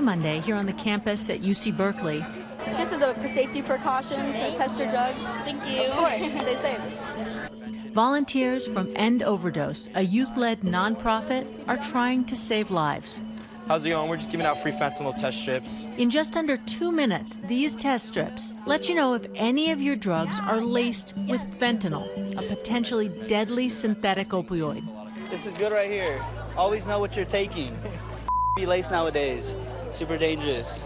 Monday here on the campus at UC Berkeley. So just as a safety precaution to test your drugs. Thank you. Of course. Stay safe. Volunteers from End Overdose, a youth-led nonprofit, are trying to save lives. How's it going? We're just giving out free fentanyl test strips. In just under 2 minutes, these test strips let you know if any of your drugs are laced with fentanyl, a potentially deadly synthetic opioid. This is good right here. Always know what you're taking. Be laced nowadays. Super dangerous.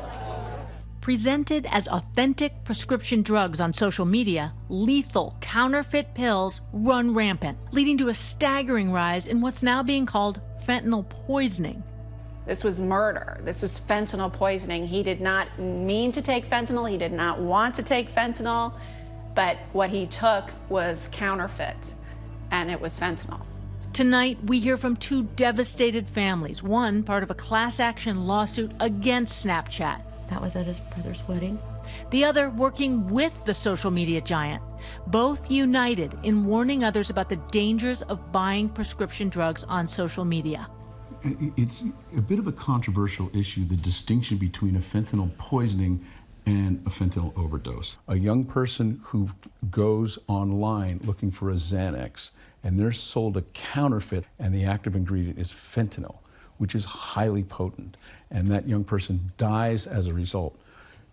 Presented as authentic prescription drugs on social media, lethal counterfeit pills run rampant, leading to a staggering rise in what's now being called fentanyl poisoning. This was murder. This was fentanyl poisoning. He did not mean to take fentanyl. He did not want to take fentanyl, but what he took was counterfeit, and it was fentanyl. Tonight, we hear from two devastated families, one part of a class action lawsuit against Snapchat. That was at his brother's wedding. The other working with the social media giant, both united in warning others about the dangers of buying prescription drugs on social media. It's a bit of a controversial issue, the distinction between a fentanyl poisoning and a fentanyl overdose. A young person who goes online looking for a Xanax and they're sold a counterfeit and the active ingredient is fentanyl, which is highly potent, and that young person dies as a result,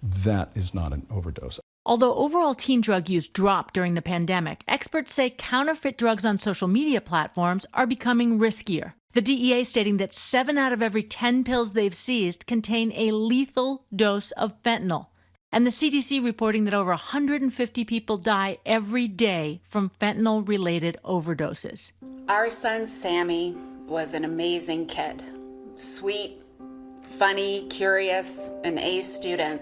that is not an overdose. Although overall teen drug use dropped during the pandemic, experts say counterfeit drugs on social media platforms are becoming riskier. The DEA stating that 7 out of every 10 pills they've seized contain a lethal dose of fentanyl. And the CDC reporting that over 150 people die every day from fentanyl-related overdoses. Our son, Sammy, was an amazing kid. Sweet, funny, curious, an A student.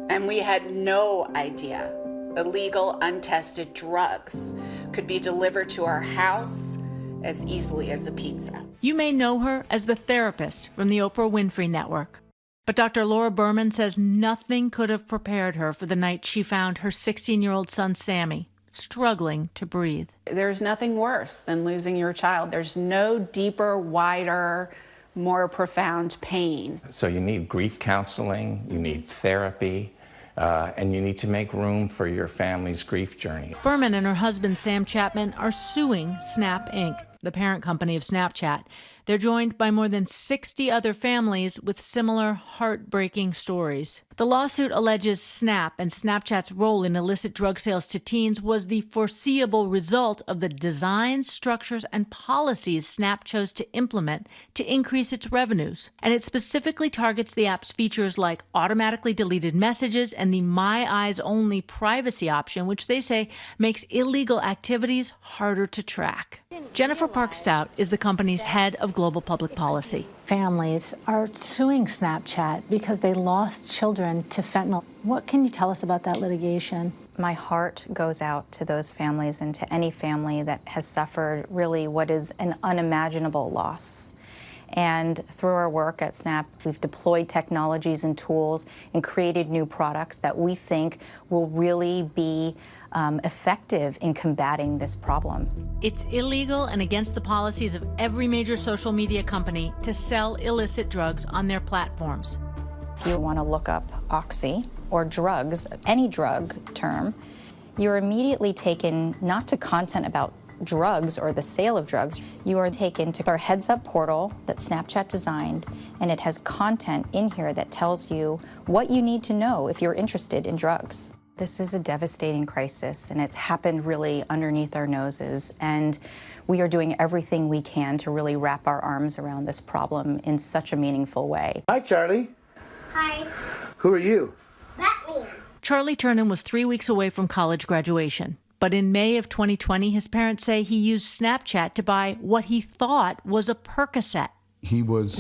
And we had no idea illegal, untested drugs could be delivered to our house as easily as a pizza. You may know her as the therapist from the Oprah Winfrey Network. But Dr. Laura Berman says nothing could have prepared her for the night she found her 16-year-old son, Sammy, struggling to breathe. There's nothing worse than losing your child. There's no deeper, wider, more profound pain. So you need grief counseling, you need therapy, and you need to make room for your family's grief journey. Berman and her husband, Sam Chapman, are suing Snap Inc., the parent company of Snapchat. They're joined by more than 60 other families with similar heartbreaking stories. The lawsuit alleges Snap and Snapchat's role in illicit drug sales to teens was the foreseeable result of the designs, structures, and policies Snap chose to implement to increase its revenues. And it specifically targets the app's features like automatically deleted messages and the My Eyes Only privacy option, which they say makes illegal activities harder to track. Jennifer Park Stout is the company's head of global public policy. Families are suing Snapchat because they lost children to fentanyl. What can you tell us about that litigation? My heart goes out to those families and to any family that has suffered really what is an unimaginable loss. And through our work at Snap, we've deployed technologies and tools and created new products that we think will really be effective in combating this problem. It's illegal and against the policies of every major social media company to sell illicit drugs on their platforms. If you want to look up oxy or drugs, any drug term, you're immediately taken not to content about drugs or the sale of drugs. You are taken to our heads-up portal that Snapchat designed, and it has content in here that tells you what you need to know if you're interested in drugs. This is a devastating crisis, and it's happened really underneath our noses, and we are doing everything we can to really wrap our arms around this problem in such a meaningful way. Hi, Charlie. Hi. Who are you? Batman. Charlie Turnan was 3 weeks away from college graduation. But in May of 2020, his parents say he used Snapchat to buy what he thought was a Percocet. He was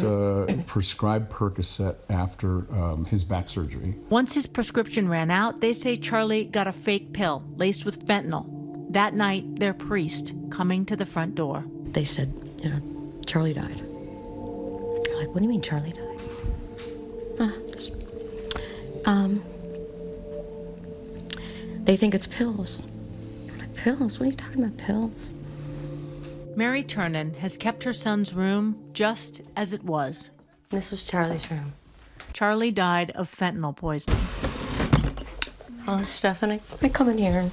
prescribed Percocet after his back surgery. Once his prescription ran out, they say Charlie got a fake pill laced with fentanyl. That night, their priest coming to the front door. They said, you know, Charlie died. I'm like, what do you mean Charlie died? They think it's pills. I'm like, pills? What are you talking about, pills? Mary Turnan has kept her son's room just as it was. This was Charlie's room. Charlie died of fentanyl poisoning. Oh, Stephanie, I come in here and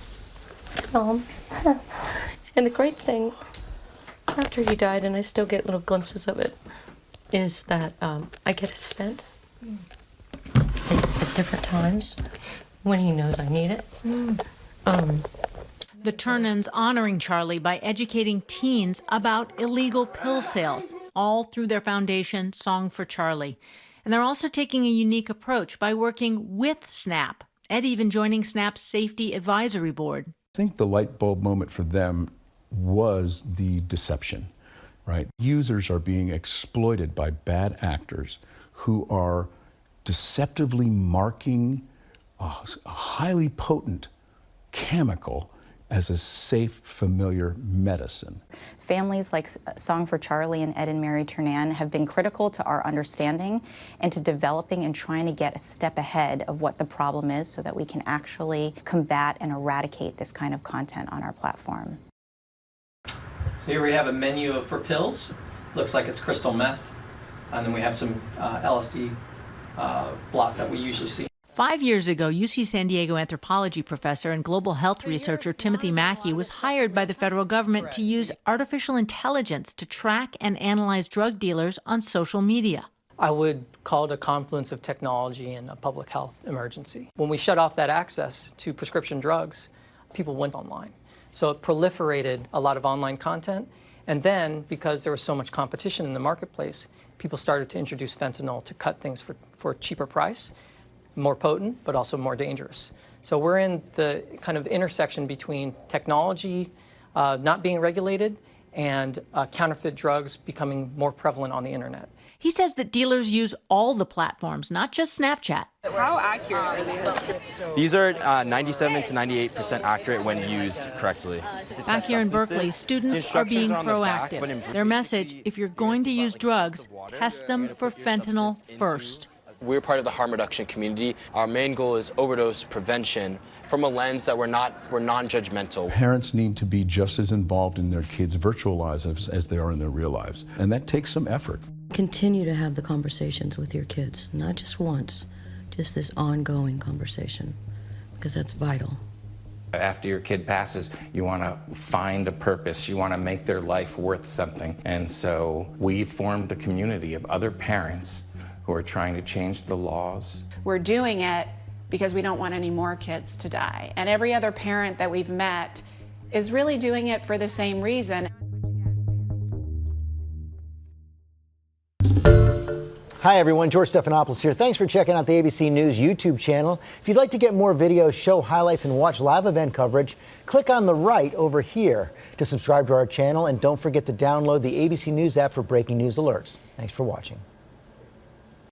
saw him. And the great thing, after he died, and I still get little glimpses of it, is that I get a scent at different times when he knows I need it. The Turnans honoring Charlie by educating teens about illegal pill sales, all through their foundation, Song for Charlie. And they're also taking a unique approach by working with SNAP, Ed even joining SNAP's Safety Advisory Board. I think the light bulb moment for them was the deception, right? Users are being exploited by bad actors who are deceptively marking a highly potent chemical as a safe, familiar medicine. Families like Song for Charlie and Ed and Mary Turnan have been critical to our understanding and to developing and trying to get a step ahead of what the problem is so that we can actually combat and eradicate this kind of content on our platform. So here we have a menu for pills. Looks like it's crystal meth. And then we have some LSD blots that we usually see. 5 years ago, UC San Diego anthropology professor and global health researcher Timothy Mackey was hired by the federal government to use artificial intelligence to track and analyze drug dealers on social media. I would call it a confluence of technology and a public health emergency. When we shut off that access to prescription drugs, people went online. So it proliferated a lot of online content. And then, because there was so much competition in the marketplace, people started to introduce fentanyl to cut things for a cheaper price. More potent, but also more dangerous. So we're in the kind of intersection between technology not being regulated and counterfeit drugs becoming more prevalent on the internet. He says that dealers use all the platforms, not just Snapchat. How accurate are these? These are 97 to 98% accurate when used correctly. Back here in Berkeley, students are being proactive. Their message, if you're going to use drugs, test them for fentanyl first. We're part of the harm reduction community. Our main goal is overdose prevention from a lens that we're non-judgmental. Parents need to be just as involved in their kids' virtual lives as they are in their real lives. And that takes some effort. Continue to have the conversations with your kids, not just once, just this ongoing conversation, because that's vital. After your kid passes, you want to find a purpose. You want to make their life worth something. And so we formed a community of other parents who are trying to change the laws. We're doing it because we don't want any more kids to die. And every other parent that we've met is really doing it for the same reason. Hi everyone, George Stephanopoulos here. Thanks for checking out the ABC News YouTube channel. If you'd like to get more videos, show highlights, and watch live event coverage, click on the right over here to subscribe to our channel, and don't forget to download the ABC News app for breaking news alerts. Thanks for watching.